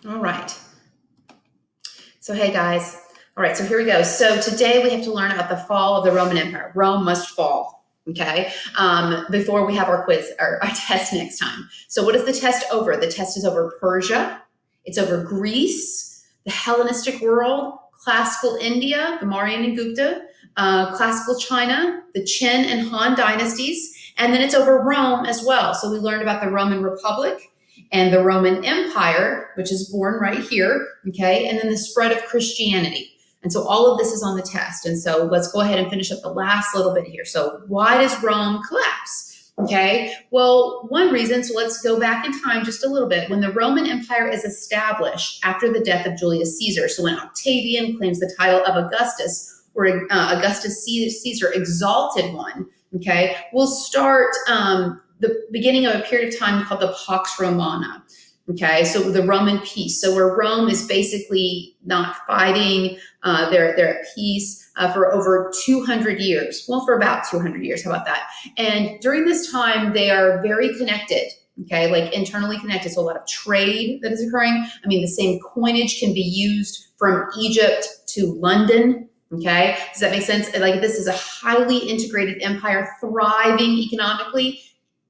All right. So, hey guys. All right, so here we go. So today we have to learn about the fall of the Roman Empire. Rome must fall, okay? Before we have our quiz, our test next time. So what is the test over? The test is over Persia. It's over Greece, the Hellenistic world, classical India, the Mauryan and Gupta, classical China, the Qin and Han dynasties, and then it's over Rome as well. So we learned about the Roman Republic and the Roman Empire, which is born right here, okay, and then the spread of Christianity. And so all of this is on the test. And so let's go ahead and finish up the last little bit here. So why does Rome collapse? Okay, well, one reason, so let's go back in time just a little bit. When the Roman Empire is established after the death of Julius Caesar, so when Octavian claims the title of Augustus, or Augustus Caesar, exalted one, okay, we'll start the beginning of a period of time called the Pax Romana. Okay, so the Roman peace. So where Rome is basically not fighting, they're at peace for over 200 years. Well, for about 200 years, how about that? And during this time, they are very connected. Okay, like internally connected. So a lot of trade that is occurring. I mean, the same coinage can be used from Egypt to London. Okay, does that make sense? Like this is a highly integrated empire, thriving economically,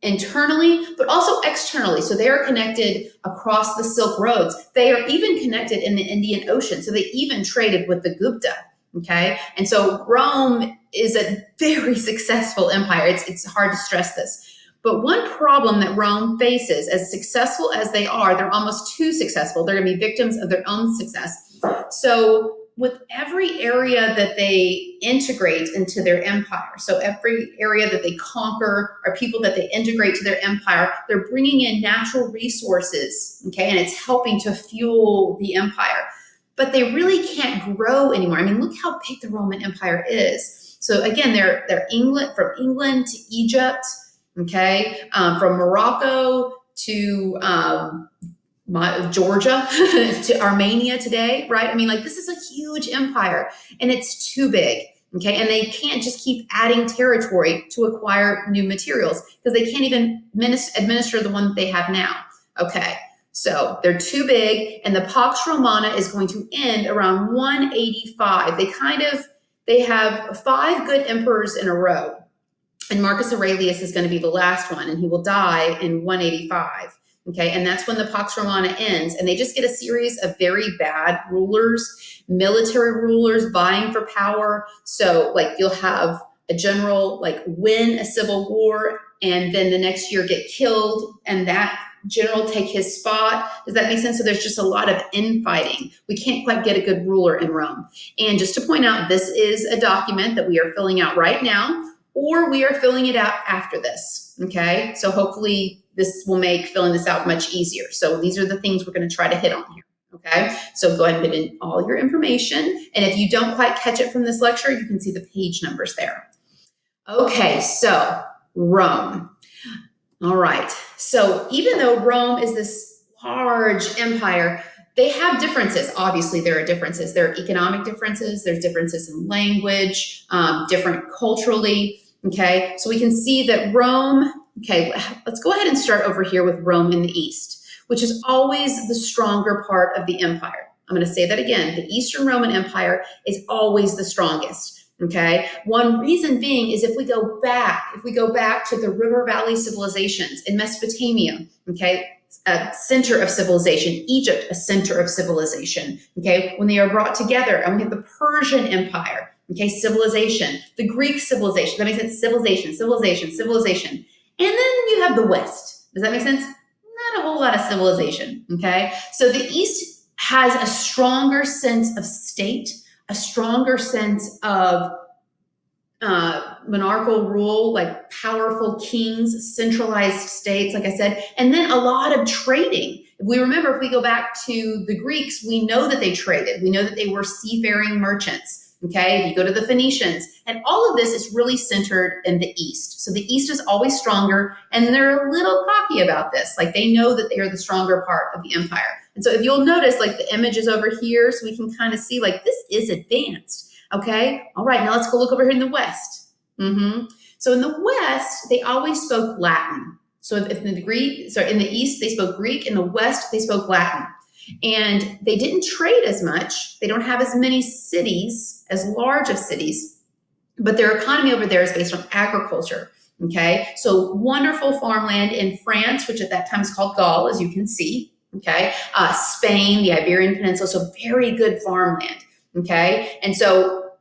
internally, but also externally. So they are connected across the Silk Roads. They are even connected in the Indian Ocean. So they even traded with the Gupta. Okay. And so Rome is a very successful empire. It's hard to stress this. But one problem that Rome faces, as successful as they are, they're almost too successful. They're going to be victims of their own success. So with every area that they integrate into their empire, so every area that they conquer or people that they integrate to their empire, they're bringing in natural resources, okay, and it's helping to fuel the empire. But they really can't grow anymore. I mean, look how big the Roman Empire is. So again, they're from England to Egypt, okay, from Morocco to Georgia to Armenia today, right? I mean, like this is a huge empire and it's too big, okay? And they can't just keep adding territory to acquire new materials because they can't even administer the one that they have now, okay? So they're too big, and the Pax Romana is going to end around 185. They have 5 good emperors in a row, and Marcus Aurelius is going to be the last one, and he will die in 185. Okay, and that's when the Pax Romana ends, and they just get a series of very bad rulers, military rulers vying for power. So, like, you'll have a general like win a civil war, and then the next year get killed, and that general take his spot. Does that make sense? So there's just a lot of infighting. We can't quite get a good ruler in Rome. And just to point out, this is a document that we are filling out right now, or we are filling it out after this. Okay, so hopefully this will make filling this out much easier. So these are the things we're going to try to hit on here. Okay, so go ahead and put in all your information. And if you don't quite catch it from this lecture, you can see the page numbers there. Okay, so Rome. All right, so even though Rome is this large empire, they have differences. Obviously, there are differences. There are economic differences. There's differences in language, different culturally. Okay, so we can see that Rome, okay, let's go ahead and start over here with Rome in the East, which is always the stronger part of the empire. I'm going to say that again. The Eastern Roman Empire is always the strongest. Okay, one reason being is if we go back to the River Valley civilizations in Mesopotamia, okay, a center of civilization, Egypt, a center of civilization, okay, when they are brought together, and we have the Persian Empire, okay, civilization, the Greek civilization, that makes sense, civilization. And then you have the West. Does that make sense? Not a whole lot of civilization, okay? So the East has a stronger sense of state, a stronger sense of monarchical rule, like powerful kings, centralized states, like I said, and then a lot of trading. If we go back to the Greeks, we know that they traded. We know that they were seafaring merchants. Okay, if you go to the Phoenicians, and all of this is really centered in the East. So the East is always stronger, and they're a little cocky about this. Like they know that they are the stronger part of the empire. And so if you'll notice, like the image is over here, so we can kind of see like this is advanced. Okay, all right, now let's go look over here in the West. So in the West, they always spoke Latin. So if in the East they spoke Greek, in the West they spoke Latin. And they didn't trade as much. They don't have as many cities, as large of cities, but their economy over there is based on agriculture. Okay, so wonderful farmland in France, which at that time is called Gaul, as you can see. Okay, Spain, the Iberian Peninsula, so very good farmland. Okay, and so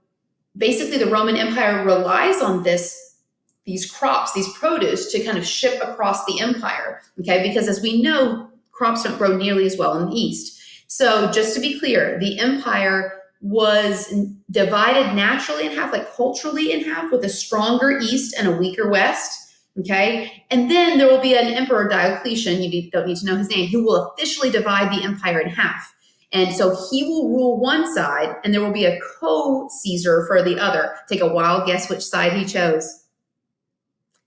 basically the Roman Empire relies on these crops, these produce, to kind of ship across the empire. Okay, because as we know, crops don't grow nearly as well in the East. So just to be clear, the empire was divided naturally in half, like culturally in half, with a stronger East and a weaker West. Okay, and then there will be an emperor, Diocletian, don't need to know his name, who will officially divide the empire in half. And so he will rule one side, and there will be a co-Caesar for the other. Take a wild guess which side he chose.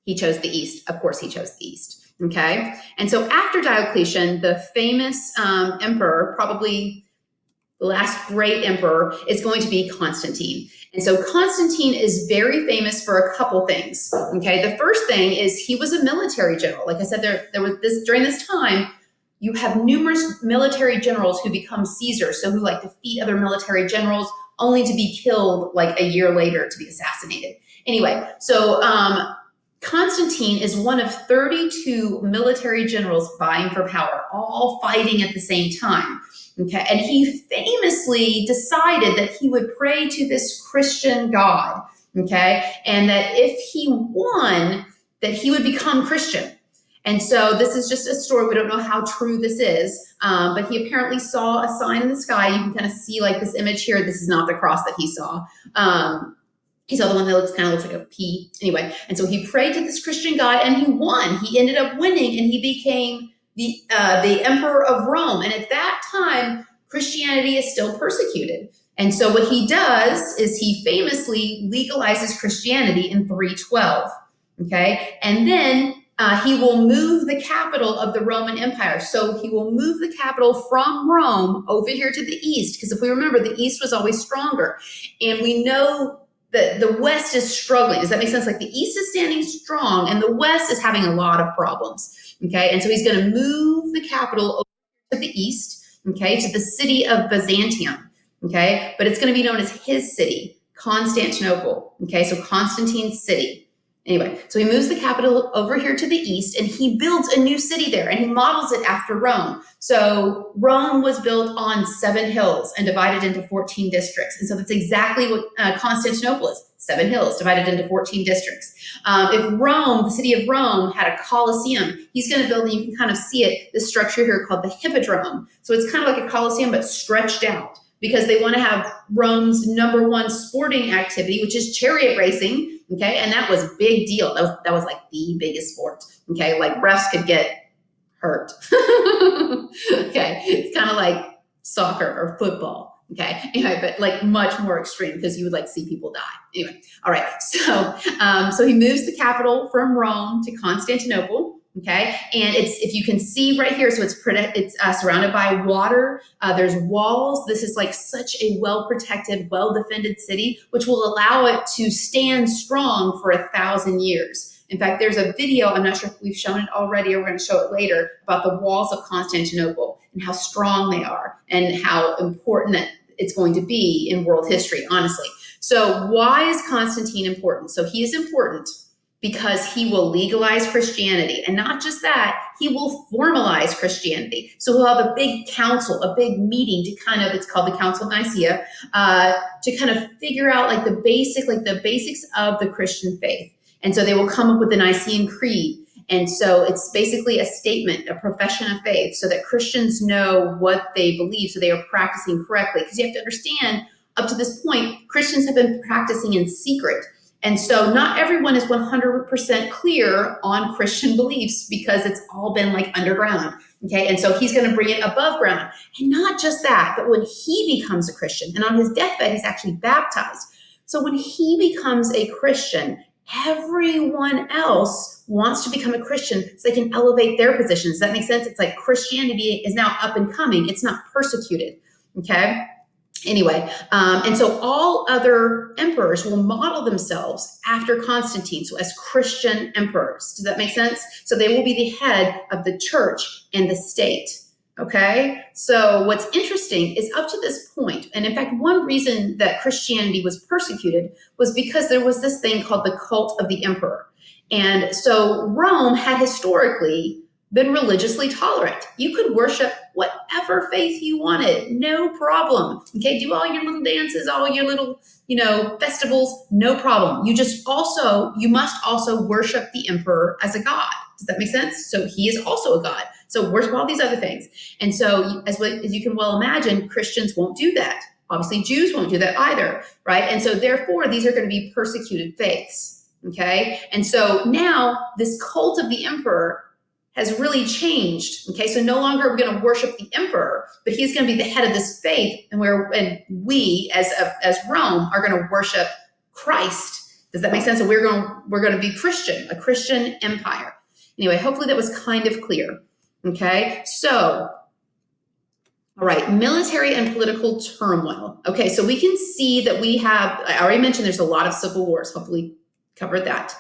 He chose the East. Of course, he chose the East. Okay, and so after Diocletian, the famous emperor, probably the last great emperor, is going to be Constantine. And so Constantine is very famous for a couple things. Okay, the first thing is he was a military general. Like I said, there was this during this time. You have numerous military generals who become Caesars, so who like defeat other military generals, only to be killed like a year later, to be assassinated. Anyway, so Constantine is one of 32 military generals vying for power, all fighting at the same time. Okay, and he famously decided that he would pray to this Christian God, okay, and that if he won, that he would become Christian. And so this is just a story. We don't know how true this is, but he apparently saw a sign in the sky. You can kind of see like this image here. This is not the cross that he saw. He saw the one that kind of looks like a P. Anyway, and so he prayed to this Christian God, and he won. He ended up winning, and he became the emperor of Rome. And at that time, Christianity is still persecuted. And so what he does is he famously legalizes Christianity in 312. Okay, and then he will move the capital of the Roman Empire. So he will move the capital from Rome over here to the East, because if we remember, the East was always stronger. And we know that the West is struggling. Does that make sense? Like the East is standing strong and the West is having a lot of problems. Okay, and so he's going to move the capital over to the East, okay, to the city of Byzantium. Okay, but it's going to be known as his city, Constantinople. Okay, so Constantine's city. Anyway, so he moves the capital over here to the East, and he builds a new city there, and he models it after Rome. So Rome was built on 7 hills and divided into 14 districts. And so that's exactly what Constantinople is, 7 hills divided into 14 districts. If Rome, the city of Rome, had a Colosseum, he's going to build, and you can kind of see it, this structure here called the Hippodrome. So it's kind of like a Colosseum, but stretched out, because they want to have Rome's #1 sporting activity, which is chariot racing. Okay, and that was a big deal. That was like the biggest sport. Okay, like refs could get hurt. Okay, it's kind of like soccer or football. Okay, anyway, but like much more extreme, because you would like see people die. Anyway, all right. So he moves the capital from Rome to Constantinople. Okay, and if you can see right here, so it's surrounded by water. There's walls. This is like such a well-protected, well-defended city, which will allow it to stand strong for 1,000 years. In fact, there's a video, I'm not sure if we've shown it already or we're going to show it later, about the walls of Constantinople and how strong they are and how important that it's going to be in world history, honestly. So why is Constantine important? So he is important because he will legalize Christianity. And not just that, he will formalize Christianity. So he'll have a big council, a big meeting to it's called the Council of Nicaea, to kind of figure out like the basics of the Christian faith. And so they will come up with the Nicene Creed. And so it's basically a statement, a profession of faith, so that Christians know what they believe, so they are practicing correctly. Because you have to understand, up to this point, Christians have been practicing in secret. And so not everyone is 100% clear on Christian beliefs, because it's all been like underground. Okay, and so he's going to bring it above ground. And not just that, but when he becomes a Christian, and on his deathbed, he's actually baptized. So when he becomes a Christian, everyone else wants to become a Christian so they can elevate their positions. Does that make sense? It's like Christianity is now up and coming. It's not persecuted. Okay. Anyway, and so all other emperors will model themselves after Constantine, so as Christian emperors. Does that make sense? So they will be the head of the church and the state. Okay, so what's interesting is up to this point, and in fact, one reason that Christianity was persecuted was because there was this thing called the cult of the emperor. And so Rome had historically been religiously tolerant. You could worship whatever faith you wanted, no problem. Okay, do all your little dances, all your little, festivals, no problem. You must also worship the emperor as a god. Does that make sense? So he is also a god. So worship all these other things. And so, as you can well imagine, Christians won't do that. Obviously, Jews won't do that either, right? And so, therefore, these are going to be persecuted faiths, okay? And so now this cult of the emperor has really changed, okay? So no longer are we going to worship the emperor, but he's going to be the head of this faith, and we, as Rome, are going to worship Christ. Does that make sense? So we're going to be Christian, a Christian empire. Anyway, hopefully that was kind of clear. Okay, so, all right, military and political turmoil. Okay, so we can see that I already mentioned there's a lot of civil wars, hopefully covered that.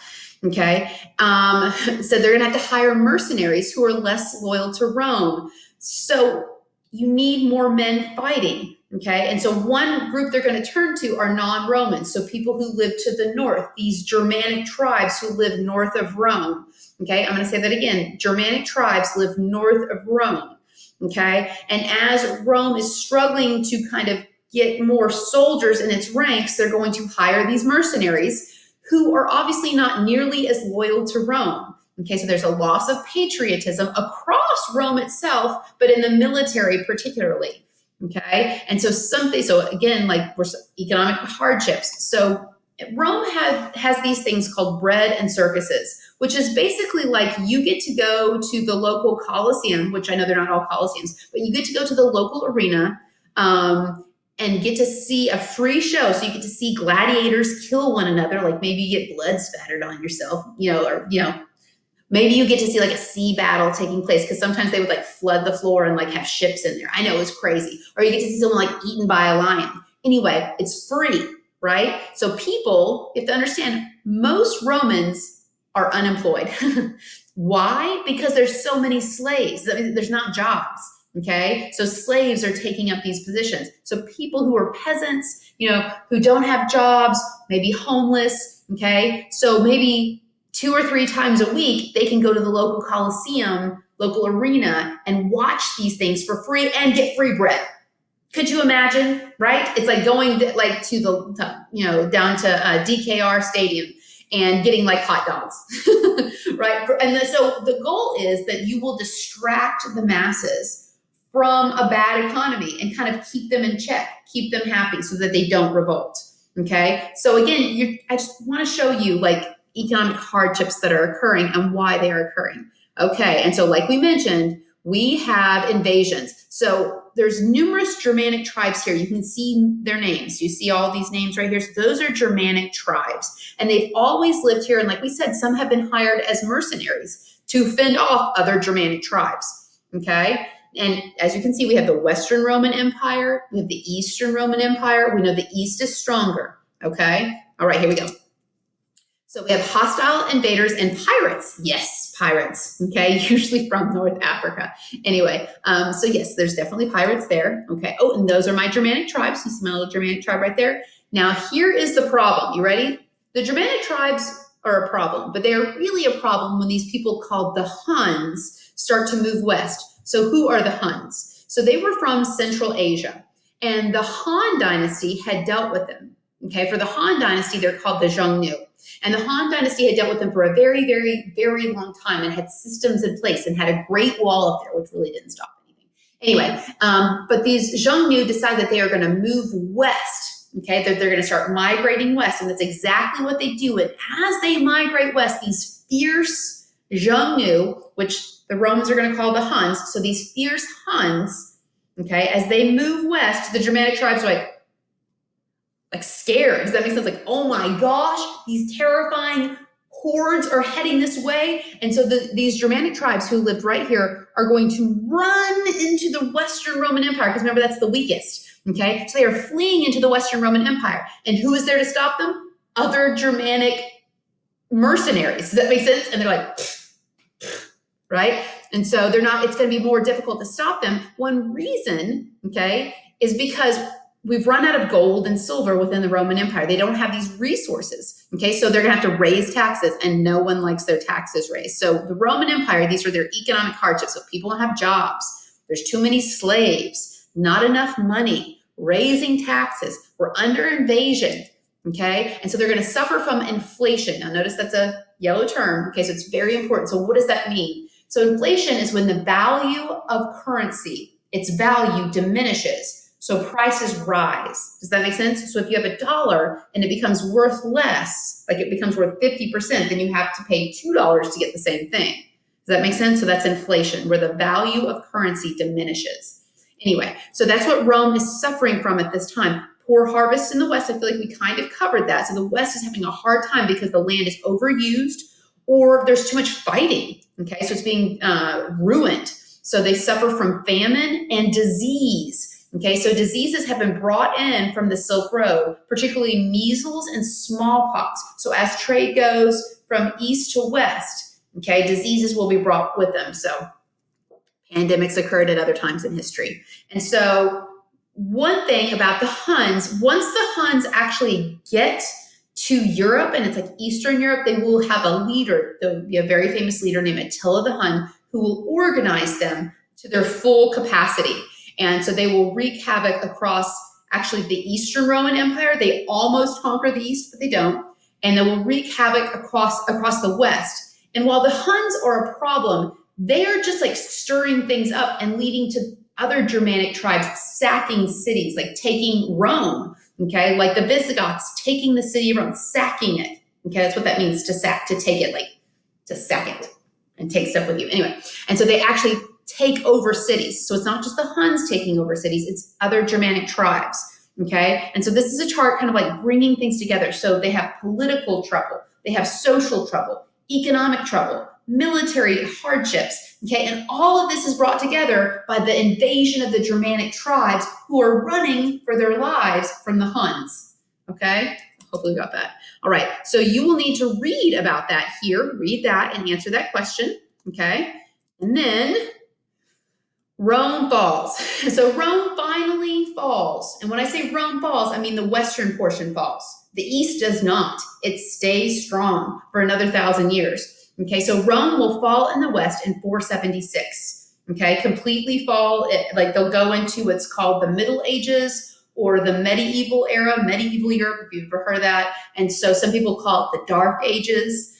Okay, so they're gonna have to hire mercenaries who are less loyal to Rome. So you need more men fighting. Okay, and so one group they're going to turn to are non-Romans, so people who live to the north, these Germanic tribes who live north of Rome. Okay, I'm going to say that again. Germanic tribes live north of Rome. Okay, and as Rome is struggling to kind of get more soldiers in its ranks, they're going to hire these mercenaries who are obviously not nearly as loyal to Rome. Okay, so there's a loss of patriotism across Rome itself, but in the military particularly. Okay, and so again, like economic hardships. So Rome has these things called bread and circuses, which is basically like you get to go to the local Colosseum, which I know they're not all Colosseums, but you get to go to the local arena and get to see a free show. So you get to see gladiators kill one another, like maybe you get blood spattered on yourself, maybe you get to see like a sea battle taking place, because sometimes they would like flood the floor and like have ships in there. I know, it was crazy. Or you get to see someone like eaten by a lion. Anyway, it's free, right? So you have to understand, most Romans are unemployed. Why? Because there's so many slaves. I mean, there's not jobs. Okay, so slaves are taking up these positions. So people who are peasants, who don't have jobs, maybe homeless. Okay, so maybe 2 or 3 times a week, they can go to the local Coliseum, local arena, and watch these things for free and get free bread. Could you imagine, right? It's like going down to DKR Stadium and getting like hot dogs, right? And so the goal is that you will distract the masses from a bad economy and kind of keep them in check, keep them happy so that they don't revolt. Okay, so again, I just want to show you like economic hardships that are occurring and why they are occurring. Okay, and so like we mentioned, we have invasions. So there's numerous Germanic tribes here. You can see their names. You see all these names right here. So those are Germanic tribes. And they've always lived here. And like we said, some have been hired as mercenaries to fend off other Germanic tribes. Okay, and as you can see, we have the Western Roman Empire. We have the Eastern Roman Empire. We know the East is stronger. Okay, all right, here we go. So we have hostile invaders and pirates. Yes, pirates. Okay, usually from North Africa. Anyway, so yes, there's definitely pirates there. Okay. Oh, and those are my Germanic tribes. You smell a Germanic tribe right there. Now here is the problem. You ready? The Germanic tribes are a problem, but they are really a problem when these people called the Huns start to move west. So who are the Huns? So they were from Central Asia, and the Han dynasty had dealt with them. Okay, for the Han dynasty, they're called the Xiongnu. And the Han dynasty had dealt with them for a very, very, very long time and had systems in place and had a great wall up there, which really didn't stop anything. Anyway, but these Xiongnu decide that they are going to move west. Okay, they're going to start migrating west, and that's exactly what they do. And as they migrate west, these fierce Xiongnu, which the Romans are going to call the Huns, so these fierce Huns, okay, as they move west, the Germanic tribes are like scared. Does that make sense? Like, oh my gosh, these terrifying hordes are heading this way. And so these Germanic tribes who lived right here are going to run into the Western Roman Empire, because remember, that's the weakest. Okay, so they are fleeing into the Western Roman Empire. And who is there to stop them? Other Germanic mercenaries. Does that make sense? And they're like, right? And so it's going to be more difficult to stop them. One reason, okay, is because we've run out of gold and silver within the Roman Empire. They don't have these resources, okay? So they're gonna have to raise taxes, and no one likes their taxes raised. So the Roman Empire, these are their economic hardships. So people don't have jobs. There's too many slaves, not enough money, raising taxes. We're under invasion, okay? And so they're gonna suffer from inflation. Now notice that's a yellow term, okay? So it's very important. So what does that mean? So inflation is when the value of currency, its value diminishes. So prices rise. Does that make sense? So if you have $1 and it becomes worth less, like it becomes worth 50%, then you have to pay $2 to get the same thing. Does that make sense? So that's inflation, where the value of currency diminishes. Anyway, so that's what Rome is suffering from at this time. Poor harvest in the West. I feel like we kind of covered that. So the West is having a hard time because the land is overused or there's too much fighting. Okay, so it's being ruined. So they suffer from famine and disease. Okay, so diseases have been brought in from the Silk Road, particularly measles and smallpox. So as trade goes from east to west, okay, diseases will be brought with them. So pandemics occurred at other times in history. And so one thing about the Huns, once the Huns actually get to Europe, and it's like Eastern Europe, they will have a leader. There will be a very famous leader named Attila the Hun who will organize them to their full capacity. And so they will wreak havoc across actually the Eastern Roman Empire. They almost conquer the East, but they don't. And they will wreak havoc across the West. And while the Huns are a problem, they are just like stirring things up and leading to other Germanic tribes sacking cities, like taking Rome, okay? Like the Visigoths taking the city of Rome, sacking it, okay? That's what that means, to sack, to take it, like to sack it and take stuff with you. Anyway, and so they actually take over cities. So it's not just the Huns taking over cities, it's other Germanic tribes, okay? And so this is a chart kind of like bringing things together. So they have political trouble, they have social trouble, economic trouble, military hardships, okay? And all of this is brought together by the invasion of the Germanic tribes who are running for their lives from the Huns, okay? Hopefully you got that. All right, so you will need to read about that here, read that and answer that question, okay? And then Rome falls. So Rome finally falls. And when I say Rome falls, I mean the western portion falls. The east does not. It stays strong for another 1,000 years. Okay, so Rome will fall in the west in 476. Okay, completely fall. Like they'll go into what's called the Middle Ages or the medieval era, medieval Europe, if you've ever heard of that. And so some people call it the Dark Ages.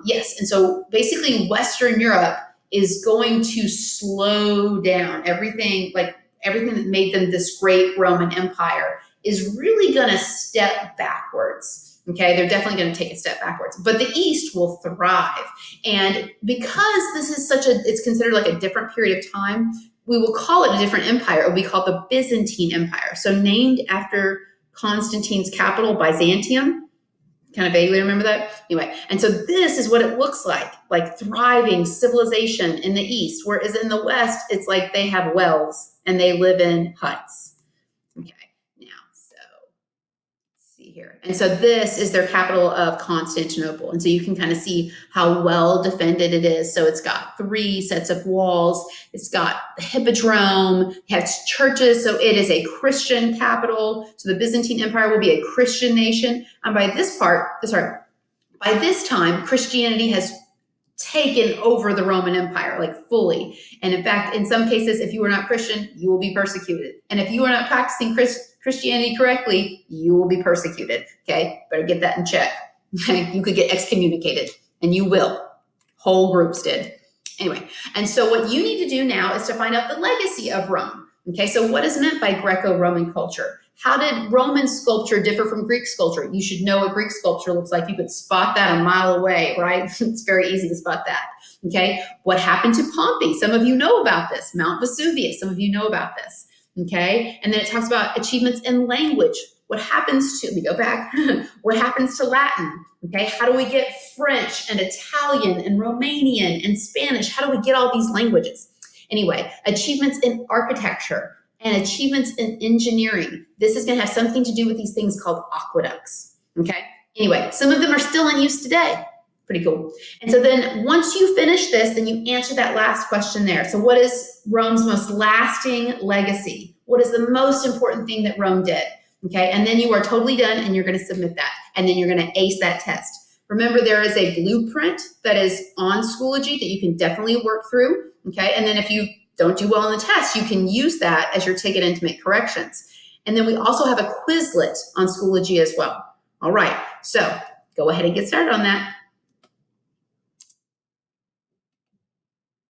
Yes, and so basically Western Europe is going to slow down. Everything that made them this great Roman Empire is really going to step backwards. Okay, they're definitely going to take a step backwards, but the East will thrive. And because this is it's considered like a different period of time, we will call it a different empire. It will be called the Byzantine Empire. So named after Constantine's capital, Byzantium. Kind of vaguely remember that? Anyway, and so this is what it looks like thriving civilization in the East, whereas in the West, it's like they have wells and they live in huts. Okay, now, so let's see here. And so this is their capital of Constantinople. And so you can kind of see how well defended it is. So it's got 3 sets of walls. It's got the Hippodrome, it has churches. So it is a Christian capital. So the Byzantine Empire will be a Christian nation. And by this time, Christianity has taken over the Roman Empire, like fully. And in fact, in some cases, if you are not Christian, you will be persecuted. And if you are not practicing Christianity correctly, you will be persecuted. Okay, better get that in check. Okay, you could get excommunicated, and you will. Whole groups did. Anyway, and so what you need to do now is to find out the legacy of Rome. Okay, so what is meant by Greco-Roman culture? How did Roman sculpture differ from Greek sculpture? You should know what Greek sculpture looks like. You could spot that a mile away, right? It's very easy to spot that. Okay, what happened to Pompeii? Some of you know about this. Mount Vesuvius, some of you know about this. Okay, and then it talks about achievements in language. What happens to, let me go back, what happens to Latin? Okay, how do we get French and Italian and Romanian and Spanish? How do we get all these languages? Anyway, achievements in architecture and achievements in engineering. This is going to have something to do with these things called aqueducts. Okay, anyway, some of them are still in use today, Pretty cool. And so then once you finish this, then you answer that last question there. So what is Rome's most lasting legacy? What is the most important thing that Rome did? Okay, and then you are totally done and you're going to submit that. And then you're going to ace that test. Remember, there is a blueprint that is on Schoology that you can definitely work through. Okay, and then if you don't do well on the test, you can use that as your ticket in to make corrections. And then we also have a Quizlet on Schoology as well. All right, so go ahead and get started on that.